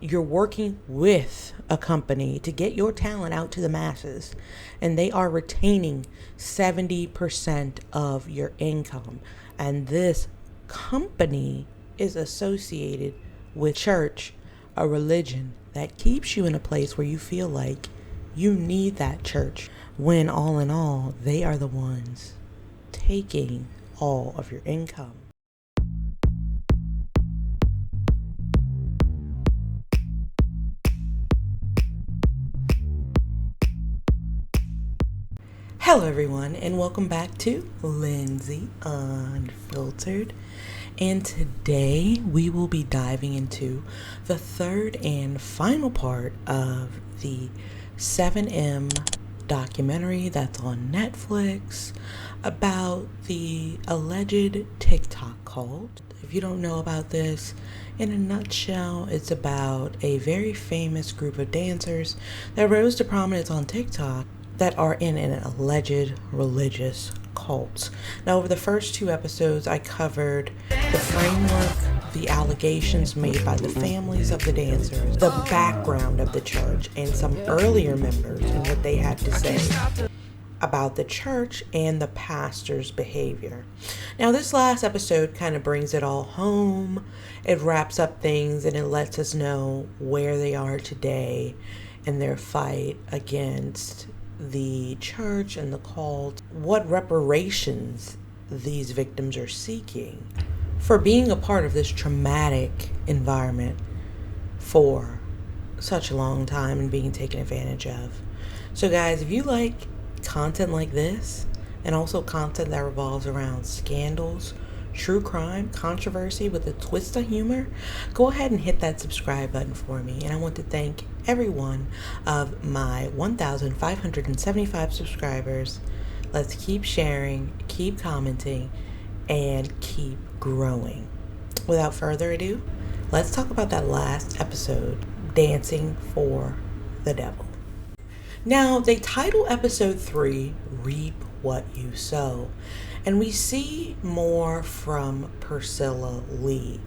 You're working with a company to get your talent out to the masses, and they are retaining 70% of your income. And this company is associated with church, a religion that keeps you in a place where you feel like you need that church, when all in all, they are the ones taking all of your income. Hello everyone, and welcome back to Lindsay Unfiltered. And today we will be diving into the third and final part of the 7M documentary that's on Netflix about the alleged TikTok cult. If you don't know about this, in a nutshell, it's about a very famous group of dancers that rose to prominence on TikTok that are in an alleged religious cult. Now, over the first two episodes, I covered the framework, the allegations made by the families of the dancers, the background of the church, and some earlier members and what they had to say about the church and the pastor's behavior. Now, this last episode kind of brings it all home. It wraps up things and it lets us know where they are today in their fight against the church and the cult, what reparations these victims are seeking for being a part of this traumatic environment for such a long time and being taken advantage of. So guys, if you like content like this, and also content that revolves around scandals, true crime, controversy with a twist of humor, go ahead and hit that subscribe button for me. And I want to thank every one of my 1,575 subscribers. Let's keep sharing, keep commenting, and keep growing. Without further ado, let's talk about that last episode, Dancing for the Devil. Now, they title episode 3, Reap What You Sow. And we see more from Priscilla Lee.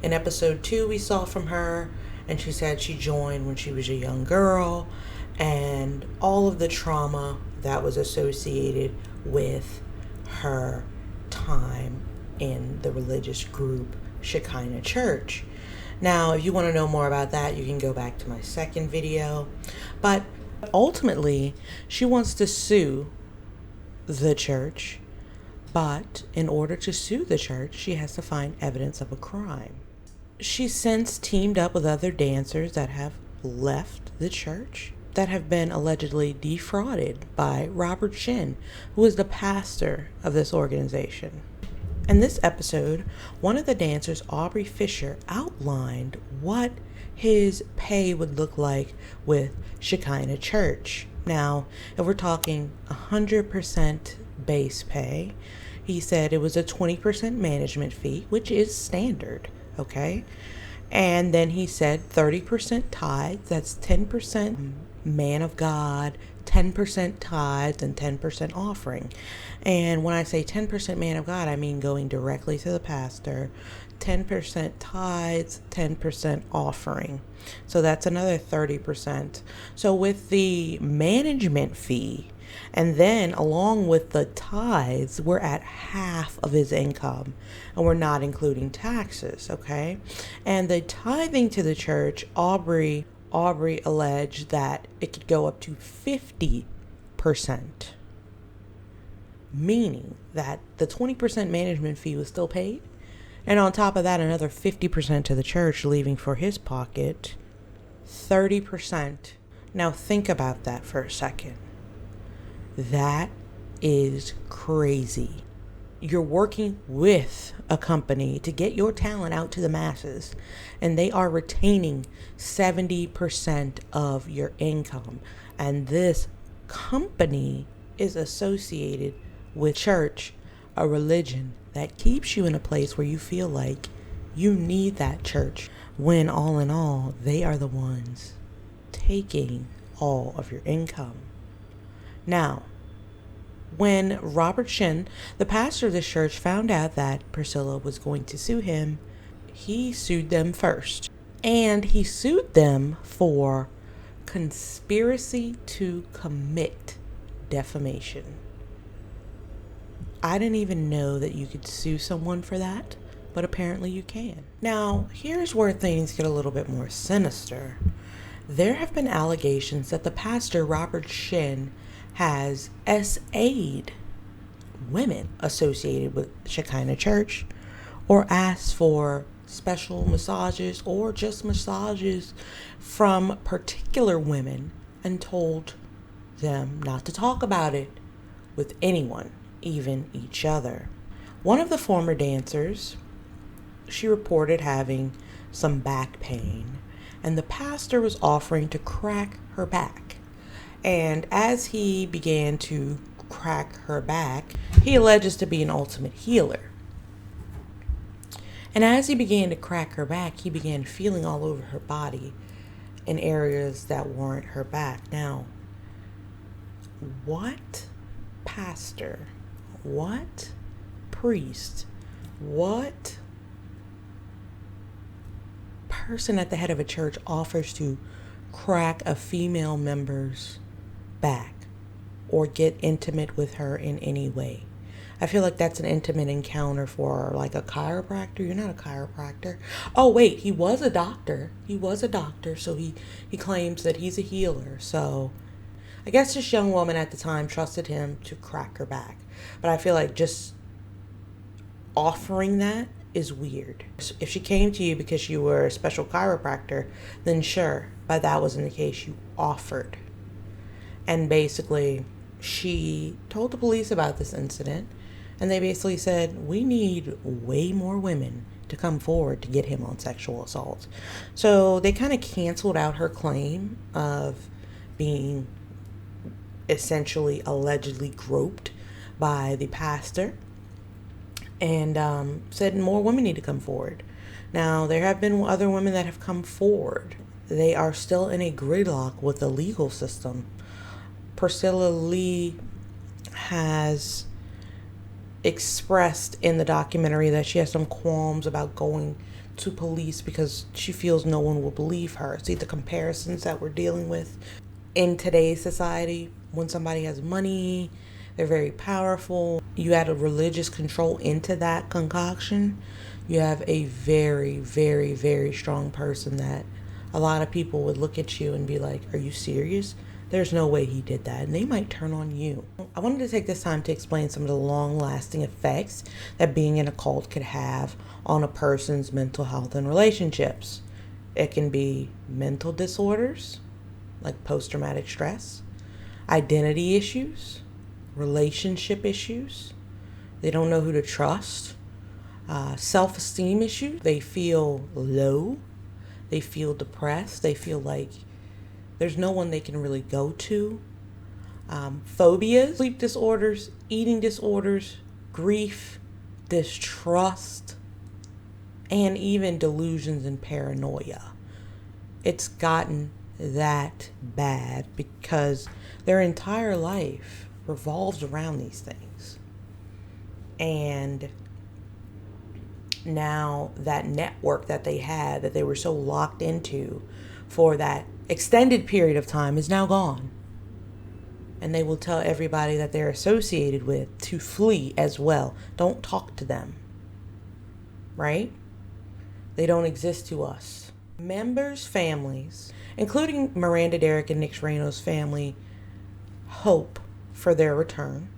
In episode 2, we saw from her, and she said she joined when she was a young girl, and all of the trauma that was associated with her time in the religious group Shekinah Church. Now, if you want to know more about that, you can go back to my second video. But ultimately, she wants to sue the church. But in order to sue the church, she has to find evidence of a crime. She's since teamed up with other dancers that have left the church, that have been allegedly defrauded by Robert Shin, who is the pastor of this organization. In this episode, one of the dancers, Aubrey Fisher, outlined what his pay would look like with Shekinah Church. Now, if we're talking 100% base pay, he said it was a 20% management fee, which is standard, okay? And then he said 30% tithes, that's 10% man of God, 10% tithes, and 10% offering. And when I say 10% man of God, I mean going directly to the pastor, 10% tithes, 10% offering. So that's another 30%. So with the management fee, and then along with the tithes, we're at half of his income, and we're not including taxes, okay? And the tithing to the church, Aubrey alleged that it could go up to 50%, meaning that the 20% management fee was still paid, and on top of that, another 50% to the church, leaving for his pocket 30%. Now think about that for a second. That is crazy. You're working with a company to get your talent out to the masses, and they are retaining 70% of your income. And this company is associated with church, a religion that keeps you in a place where you feel like you need that church, when all in all, they are the ones taking all of your income. Now, when Robert Shin, the pastor of this church, found out that Priscilla was going to sue him, he sued them first. And he sued them for conspiracy to commit defamation. I didn't even know that you could sue someone for that, but apparently you can. Now, here's where things get a little bit more sinister. There have been allegations that the pastor, Robert Shin, has SA'd women associated with Shekinah Church, or asked for special massages or just massages from particular women and told them not to talk about it with anyone, even each other. One of the former dancers, she reported having some back pain, and the pastor was offering to crack her back. And as he began to crack her back, he alleges to be an ultimate healer. And as he began to crack her back, he began feeling all over her body in areas that weren't her back. Now, what pastor, what priest, what person at the head of a church offers to crack a female member's back or get intimate with her in any way? I feel like that's an intimate encounter for like a chiropractor. You're not a chiropractor. Oh, wait, he was a doctor. So he claims that he's a healer. So I guess this young woman at the time trusted him to crack her back. But I feel like just offering that is weird. If she came to you because you were a special chiropractor, then sure. But that wasn't the case. You offered. And basically, she told the police about this incident. And they basically said, we need way more women to come forward to get him on sexual assault. So they kind of canceled out her claim of being essentially allegedly groped by the pastor, and said more women need to come forward. Now, there have been other women that have come forward. They are still in a gridlock with the legal system. Priscilla Lee has expressed in the documentary that she has some qualms about going to police because she feels no one will believe her. See, the comparisons that we're dealing with in today's society, when somebody has money, they're very powerful, you add a religious control into that concoction, you have a very, very, very strong person that a lot of people would look at you and be like, are you serious? There's no way he did that. And they might turn on you. I wanted to take this time to explain some of the long-lasting effects that being in a cult could have on a person's mental health and relationships. It can be mental disorders, like post-traumatic stress, identity issues, relationship issues. They don't know who to trust, self-esteem issues. They feel low. They feel depressed. They feel like there's no one they can really go to. Phobias, sleep disorders, eating disorders, grief, distrust, and even delusions and paranoia. It's gotten that bad because their entire life revolves around these things. And now that network that they had, that they were so locked into for that extended period of time, is now gone. And they will tell everybody that they're associated with to flee as well. Don't talk to them. Right? They don't exist to us. Members' families, including Miranda Derrick and Nick Reno's family, hope for their return,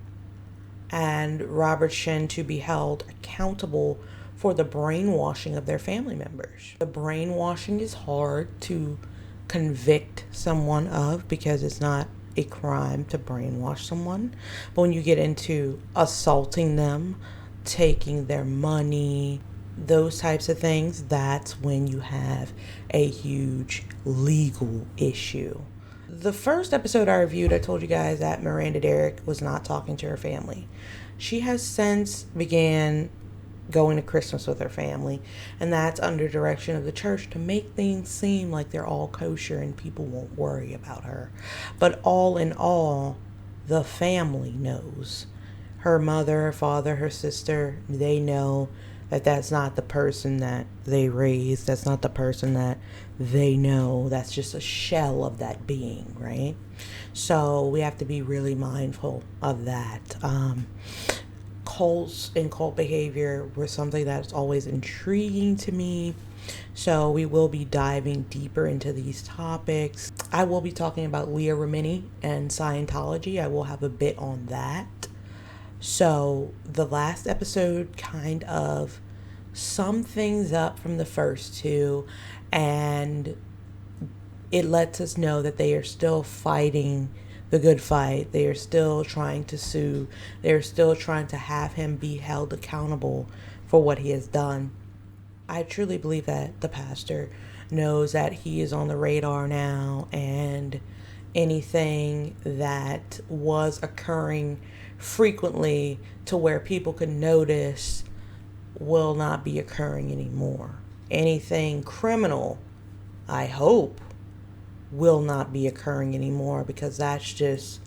and Robert Shin to be held accountable for the brainwashing of their family members. The brainwashing is hard to convict someone of because it's not a crime to brainwash someone. But when you get into assaulting them, taking their money, those types of things, that's when you have a huge legal issue. The first episode I reviewed, I told you guys that Miranda Derrick was not talking to her family. She has since began going to Christmas with her family, and that's under direction of the church to make things seem like they're all kosher and people won't worry about her. But all in all, the family knows. Her mother, her father, her sister, they know that's not the person that they raised, that's not the person that they know, that's just a shell of that being, right? So we have to be really mindful of that. Cults and cult behavior were something that's always intriguing to me. So we will be diving deeper into these topics. I will be talking about Leah Remini and Scientology. I will have a bit on that. So the last episode kind of summed things up from the first two, and it lets us know that they are still fighting the good fight. They are still trying to sue. They are still trying to have him be held accountable for what he has done. I truly believe that the pastor knows that he is on the radar now, and anything that was occurring frequently to where people could notice will not be occurring anymore. Anything criminal, I hope, will not be occurring anymore, because that's just,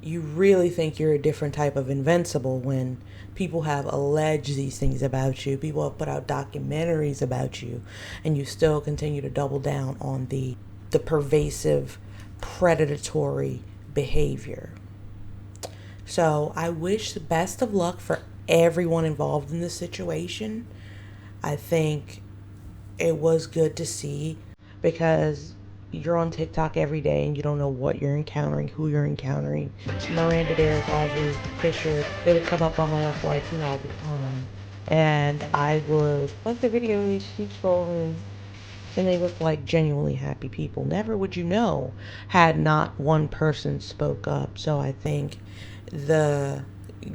you really think you're a different type of invincible when people have alleged these things about you. People have put out documentaries about you, and you still continue to double down on the pervasive predatory behavior. So I wish the best of luck for everyone involved in this situation. I think it was good to see, because you're on TikTok every day and you don't know what you're encountering, who you're encountering. Miranda Derrick, Audrey Fisher, they would come up on my like, all the time. And I would like the videos, keep scrolling, and they look like genuinely happy people. Never would you know had not one person spoke up. So I think the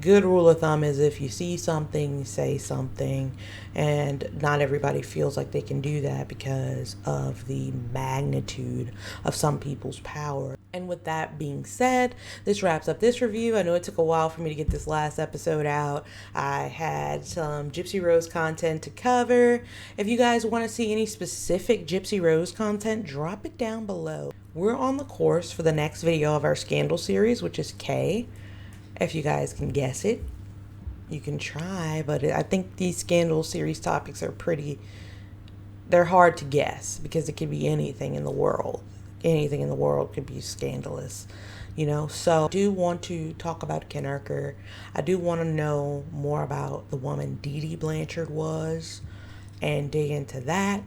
good rule of thumb is, if you see something, say something. And not everybody feels like they can do that because of the magnitude of some people's power. And with that being said, this wraps up this review. I know it took a while for me to get this last episode out. I had some Gypsy Rose content to cover. If you guys want to see any specific Gypsy Rose content, drop it down below. We're on the course for the next video of our Scandal series, which is K. If you guys can guess it, you can try, but I think these Scandal series topics are they're hard to guess, because it could be anything in the world. Anything in the world could be scandalous, So I do want to talk about Ken Urker. I do want to know more about the woman Dee Dee Blanchard was, and dig into that.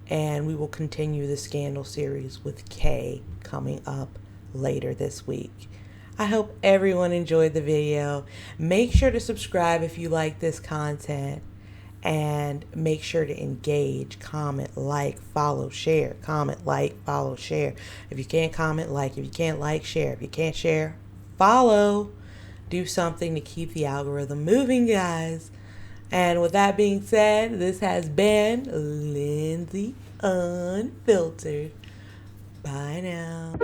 And we will continue the Scandal series with Kay coming up later this week. I hope everyone enjoyed the video. Make sure to subscribe if you like this content, and make sure to engage, comment, like, follow, share. Comment, like, follow, share. If you can't comment, like. If you can't like, share. If you can't share, follow. Do something to keep the algorithm moving, guys. And with that being said, this has been Lindsay Unfiltered. Bye now.